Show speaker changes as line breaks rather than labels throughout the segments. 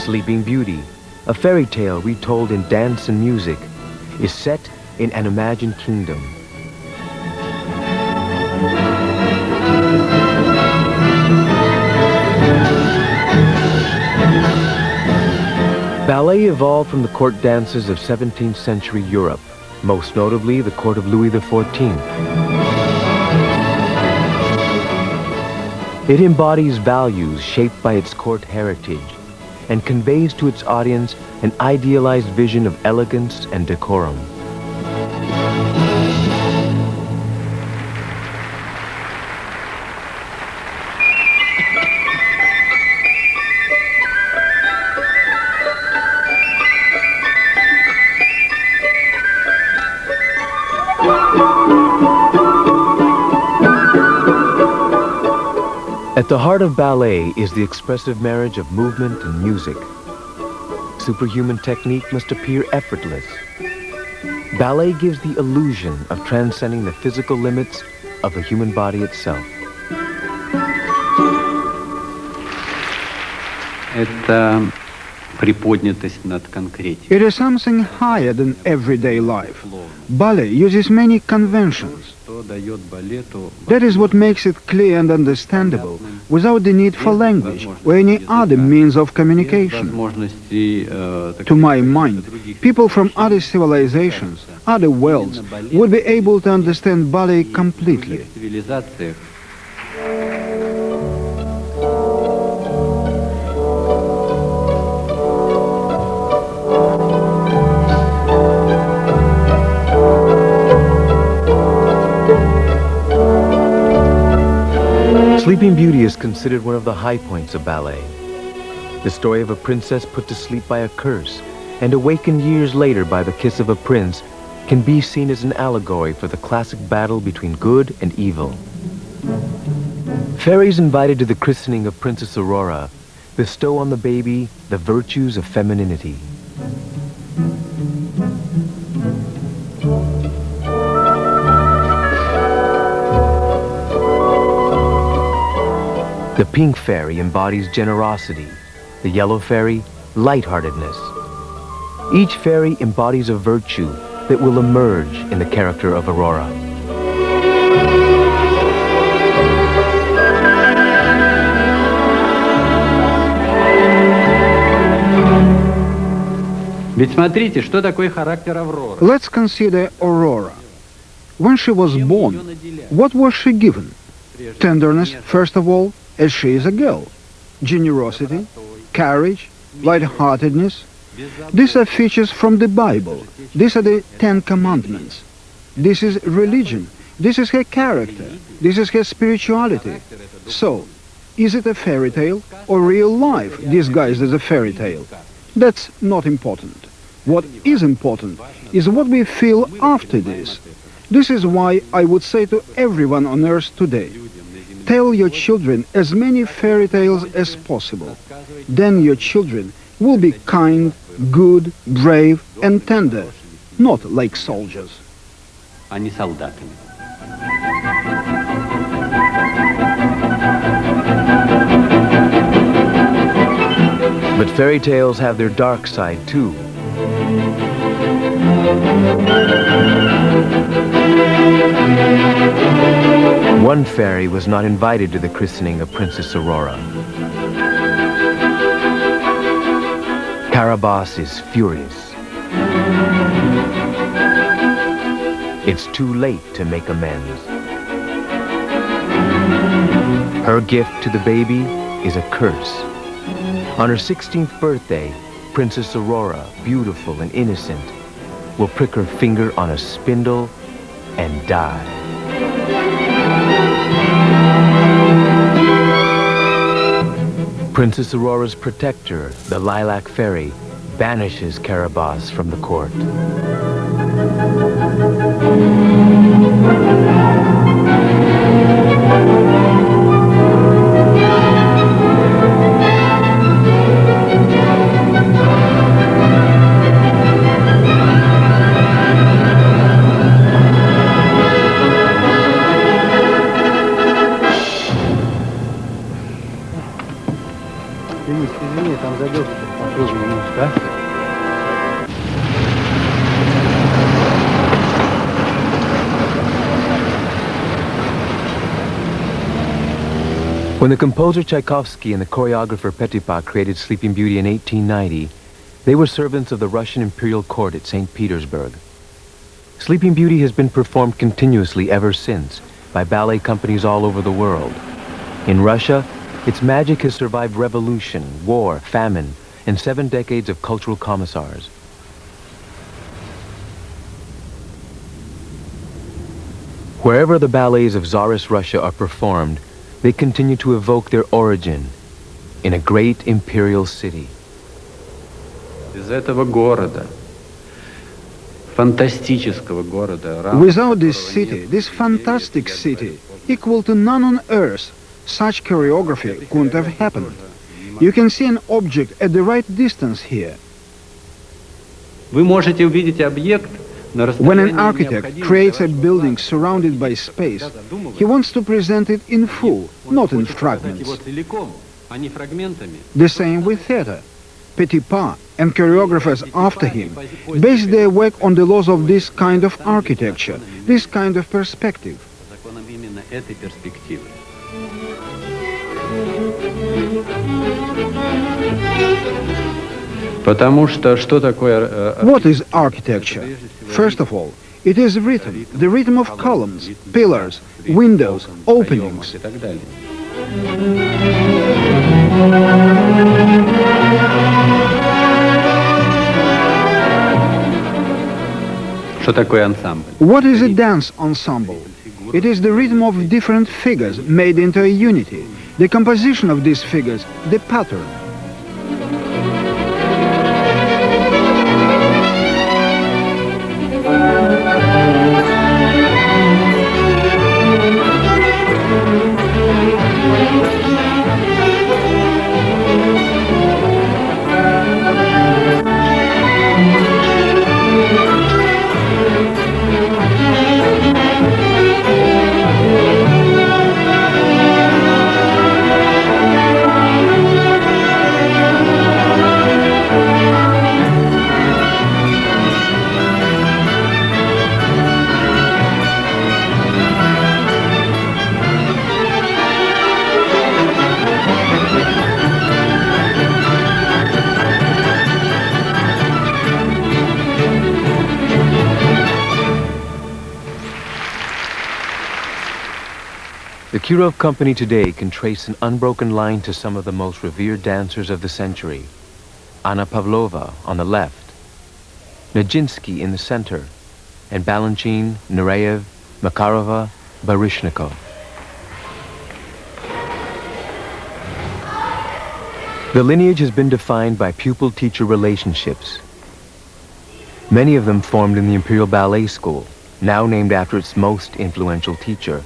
Sleeping Beauty, a fairy tale retold in dance and music, is set in an imagined kingdom. Ballet evolved from the court dances of 17th century Europe, most notably the court of Louis XIV. It embodies values shaped by its court heritage and conveys to its audience an idealized vision of elegance and decorum. At the heart of ballet is the expressive marriage of movement and music. Superhuman technique must appear effortless. Ballet gives the illusion of transcending the physical limits of the human body itself.
It is something higher than everyday life. Ballet uses many conventions. That is what makes it clear and understandable, without the need for language or any other means of communication. To my mind, people from other civilizations, other worlds, would be able to understand ballet completely.
Sleeping Beauty is considered one of the high points of ballet. The story of a princess put to sleep by a curse and awakened years later by the kiss of a prince can be seen as an allegory for the classic battle between good and evil. Fairies invited to the christening of Princess Aurora bestow on the baby the virtues of femininity. The pink fairy embodies generosity, the yellow fairy, lightheartedness. Each fairy embodies a virtue that will emerge in the character of Aurora.
Let's consider Aurora. When she was born, what was she given? Tenderness, first of all, as she is a girl. Generosity, courage, lightheartedness. These are features from the Bible. These are the 10 Commandments. This is religion. This is her character. This is her spirituality. So, is it a fairy tale or real life disguised as a fairy tale? That's not important. What is important is what we feel after this. This is why I would say to everyone on earth today, tell your children as many fairy tales as possible. Then your children will be kind, good, brave and tender, not like soldiers.
But fairy tales have their dark side too. One fairy was not invited to the christening of Princess Aurora. Carabosse is furious. It's too late to make amends. Her gift to the baby is a curse. On her 16th birthday, Princess Aurora, beautiful and innocent, will prick her finger on a spindle and die. Princess Aurora's protector, the Lilac Fairy, banishes Carabosse from the court.
Извини, там задел.
When the composer Tchaikovsky and the choreographer Petipa created Sleeping Beauty in 1890, they were servants of the Russian imperial court at St. Petersburg. Sleeping Beauty has been performed continuously ever since by ballet companies all over the world. In Russia, its magic has survived revolution, war, famine, and 7 decades of cultural commissars. Wherever the ballets of Tsarist Russia are performed, they continue to evoke their origin in a great imperial city.
Из этого города, фантастического города.
Without this city, this fantastic city, equal to none on earth, such choreography couldn't have happened. You can see an object at the right distance here.
Вы можете увидеть объект.
When an architect creates a building surrounded by space, he wants to present it in full, not in fragments. The same with theater. Petipa and choreographers after him base their work on the laws of this kind of architecture, this kind of perspective. What is architecture? First of all, it is rhythm, the rhythm of columns, pillars, windows, openings. What is a dance ensemble? It is the rhythm of different figures made into a unity, the composition of these figures, the pattern.
The Kirov company today can trace an unbroken line to some of the most revered dancers of the century. Anna Pavlova on the left, Nijinsky in the center, and Balanchine, Nureyev, Makarova, Baryshnikov. The lineage has been defined by pupil-teacher relationships. Many of them formed in the Imperial Ballet School, now named after its most influential teacher,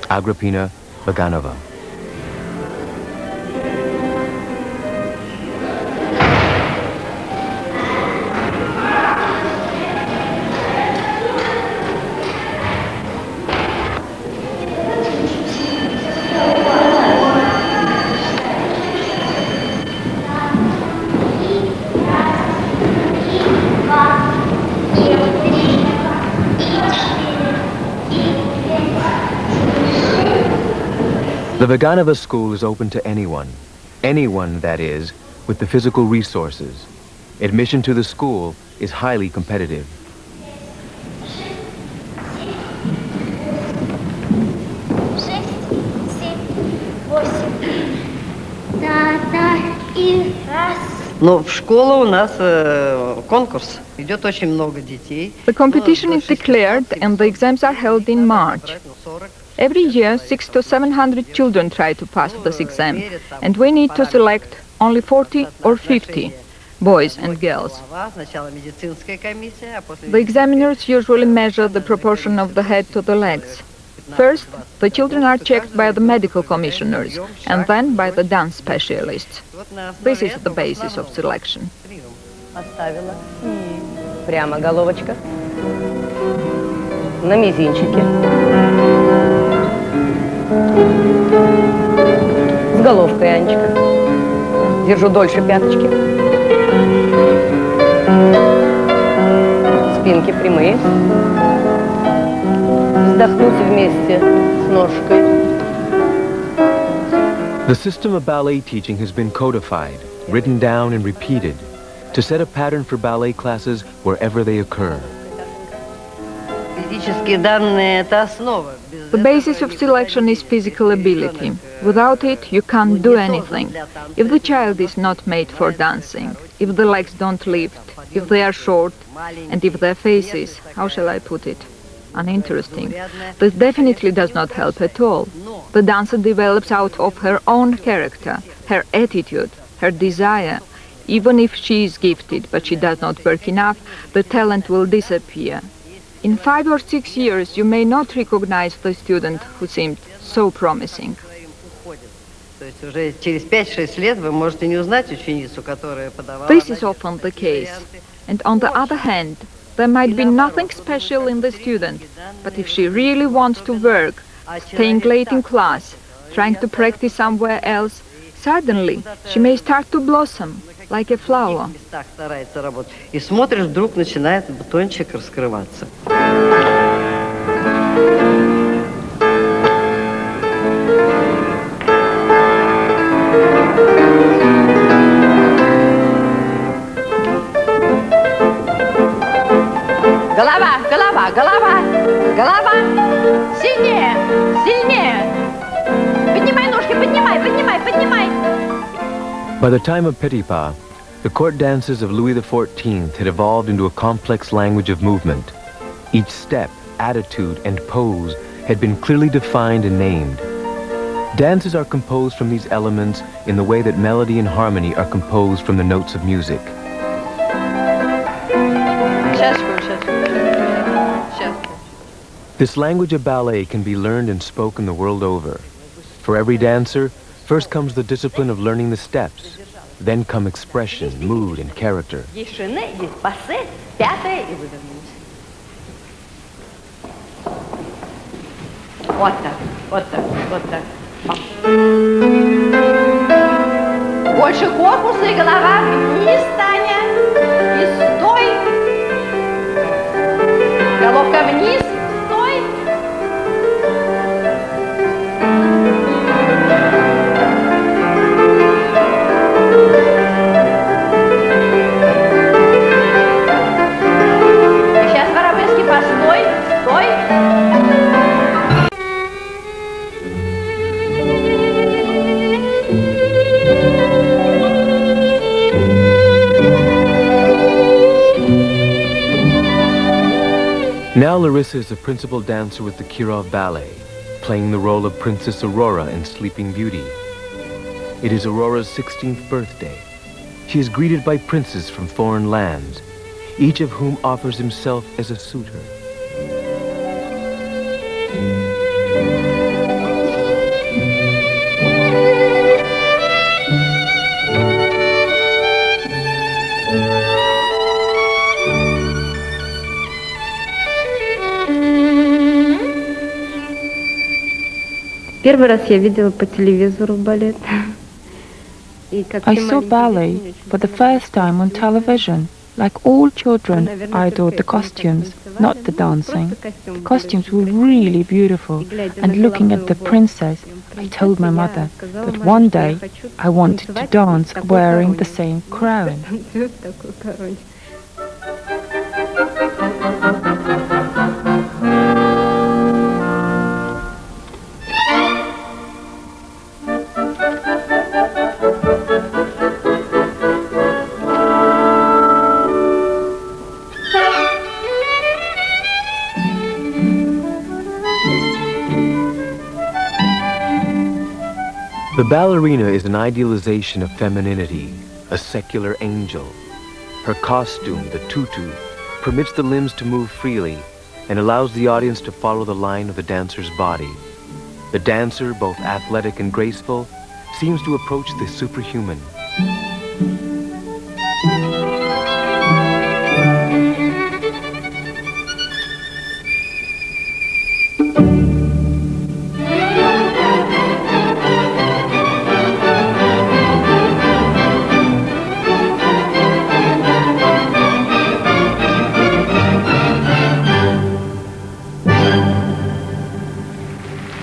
Agrippina Vaganova. The Vaganova school is open to anyone, that is, with the physical resources. Admission to the school is highly competitive.
Но в школу у нас конкурс. Идет очень много детей.
The competition is declared and the exams are held in March. Every year, 600 to 700 children try to pass this exam, and we need to select only 40 or 50, boys and girls. The examiners usually measure the proportion of the head to the legs. First, the children are checked by the medical commissioners, and then by the dance specialists. This is the basis of selection.
Прямо головочка. На мизинчике. С головкой, Анечка. Держу дольше пяточки. Спинки прямые. Вздохнуть вместе с ножкой.
The system of ballet teaching has been codified, written down and repeated, to set a pattern for ballet classes wherever they occur.
The basis of selection is physical ability. Without it, you can't do anything. If the child is not made for dancing, if the legs don't lift, if they are short, and if their face is, how shall I put it, uninteresting, this definitely does not help at all. The dancer develops out of her own character, her attitude, her desire. Even if she is gifted, but she does not work enough, the talent will disappear. In 5 or 6 years, you may not recognize the student who seemed so promising. This is often the case. And on the other hand, there might be nothing special in the student, but if she really wants to work, staying late in class, trying to practice somewhere else, suddenly she may start to blossom like a flower.
И смотришь, вдруг начинает бутончик раскрываться. Голова, голова, голова, голова. Сильнее, сильнее. Поднимай ножки, поднимай, поднимай, поднимай.
By the time of Petipa, the court dances of Louis XIV had evolved into a complex language of movement. Each step, attitude, and pose had been clearly defined and named. Dances are composed from these elements in the way that melody and harmony are composed from the notes of music. This language of ballet can be learned and spoken the world over. For every dancer, first comes the discipline of learning the steps. Then come expression, mood, and character.
Вот так, вот так, вот так. Больше корпуса и голова вниз, Таня. И стой. Головка вниз, стой. И сейчас воробьевский постой, стой.
Now Larissa is a principal dancer with the Kirov Ballet, playing the role of Princess Aurora in Sleeping Beauty. It is Aurora's 16th birthday. She is greeted by princes from foreign lands, each of whom offers himself as a suitor.
Первый раз я видела по телевизору балет.
I saw ballet for the first time on television. Like all children, I adored the costumes, not the dancing. The costumes were really beautiful, and looking at the princess, I told my mother that one day I wanted to dance wearing the same crown.
The ballerina is an idealization of femininity, a secular angel. Her costume, the tutu, permits the limbs to move freely and allows the audience to follow the line of the dancer's body. The dancer, both athletic and graceful, seems to approach the superhuman.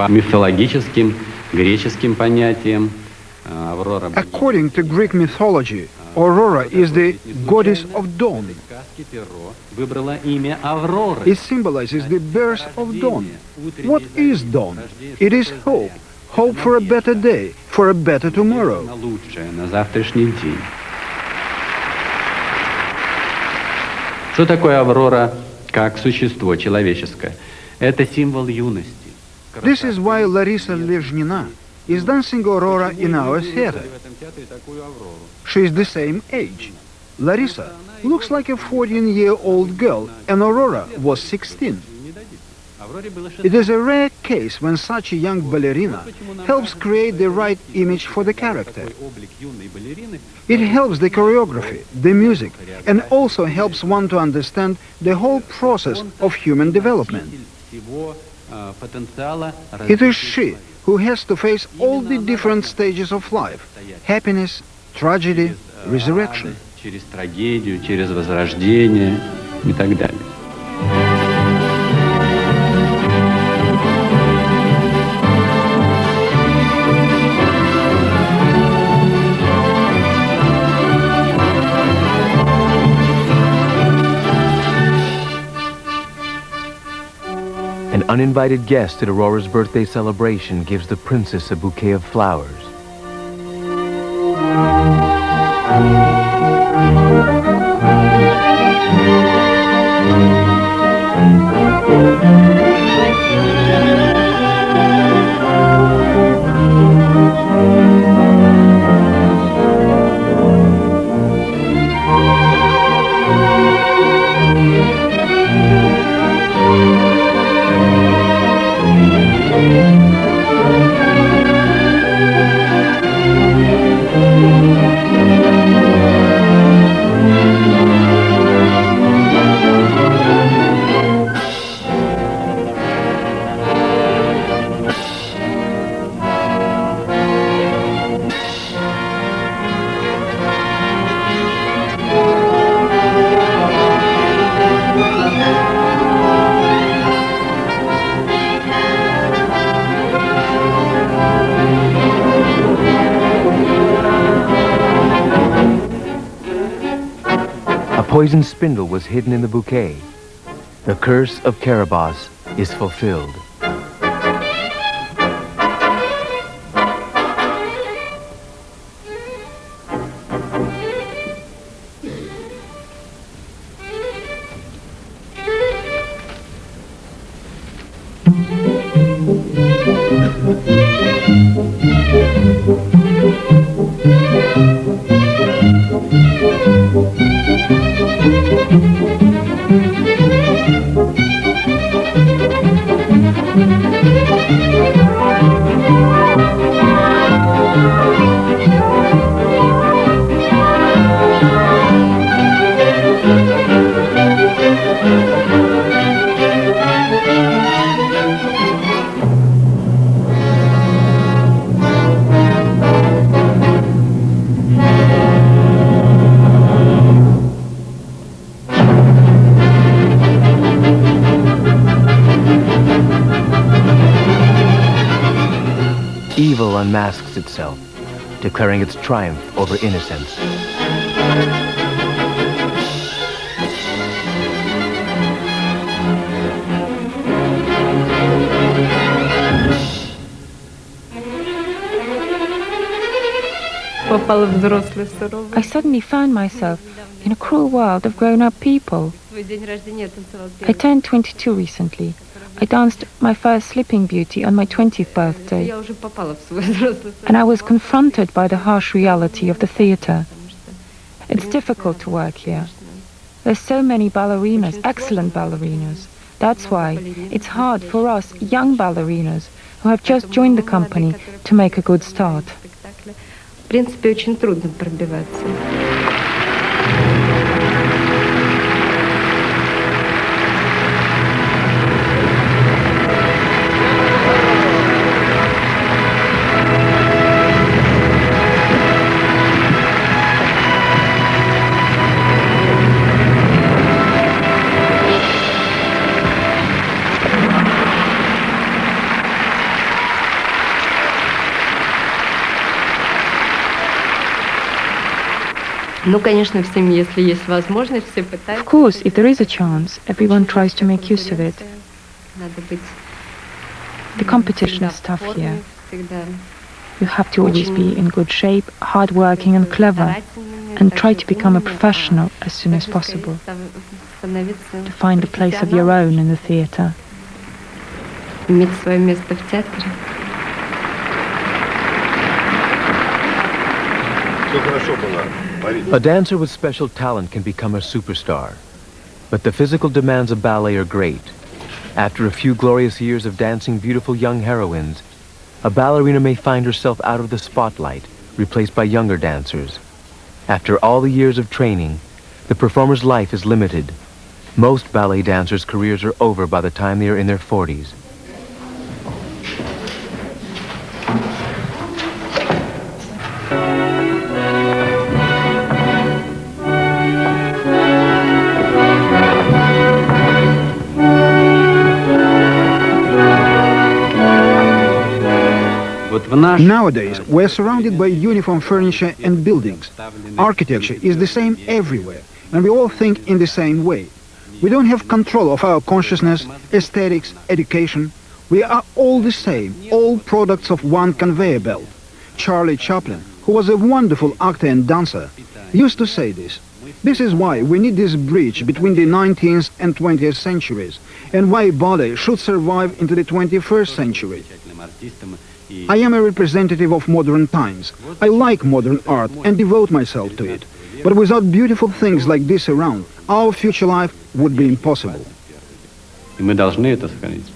мифологическим греческим понятиям, Аврора богиня.
According to Greek mythology, Aurora is the goddess of dawn.
Сказки Перо выбрала имя Авроры.
It symbolizes the birth of dawn. What is dawn? It is hope. Hope for a better day, for a better tomorrow.
На лучшее, на завтрашний день. Что такое Аврора как существо человеческое? Это символ юности.
This is why Larissa Lezhnina is dancing Aurora in our theater. She is the same age. Larissa looks like a 14-year-old girl, and Aurora was 16. It is a rare case when such a young ballerina helps create the right image for the character. It helps the choreography, the music, and also helps one to understand the whole process of human development. It is she who has to face all the different stages of life: happiness, tragedy, resurrection.
Через трагедию, через возрождение и так далее.
An uninvited guest at Aurora's birthday celebration gives the princess a bouquet of flowers. A poisoned spindle was hidden in the bouquet. The curse of Karabas is fulfilled. Evil unmasks itself, declaring its triumph over innocence.
I suddenly found myself in a cruel world of grown-up people. I turned 22 recently. I danced my first Sleeping Beauty on my 20th birthday, and I was confronted by the harsh reality of the theater. It's difficult to work here. There's so many ballerinas, excellent ballerinas. That's why it's hard for us young ballerinas who have just joined the company to make a good start.
В принципе, очень трудно пробиваться. Ну, конечно, в семье, если есть возможность, все пытаются.
Of course, if there is a chance, everyone tries to make use of it.
Надо быть
The competition is tough here.
всегда
You have to always be in good shape, hardworking and clever, and try to become a professional as soon as possible, to find a place of your own in the theatre.
Иметь свое место в театре.
A dancer with special talent can become a superstar, but the physical demands of ballet are great. After a few glorious years of dancing beautiful young heroines, a ballerina may find herself out of the spotlight, replaced by younger dancers. After all the years of training, the performer's life is limited. Most ballet dancers' careers are over by the time they are in their 40s.
Nowadays, we're surrounded by uniform furniture and buildings. Architecture is the same everywhere, and we all think in the same way. We don't have control of our consciousness, aesthetics, education. We are all the same, all products of one conveyor belt. Charlie Chaplin, who was a wonderful actor and dancer, used to say this. This is why we need this bridge between the 19th and 20th centuries, and why ballet should survive into the 21st century. I am a representative of modern times. I like modern art and devote myself to it. But without beautiful things like this around, our future life would be impossible.
И мы должны это сохранить.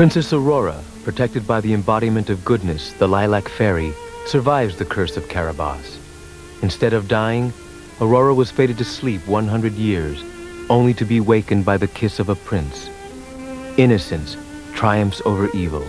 Princess Aurora, protected by the embodiment of goodness, the lilac fairy, survives the curse of Carabas. Instead of dying, Aurora was fated to sleep 100 years, only to be wakened by the kiss of a prince. Innocence triumphs over evil.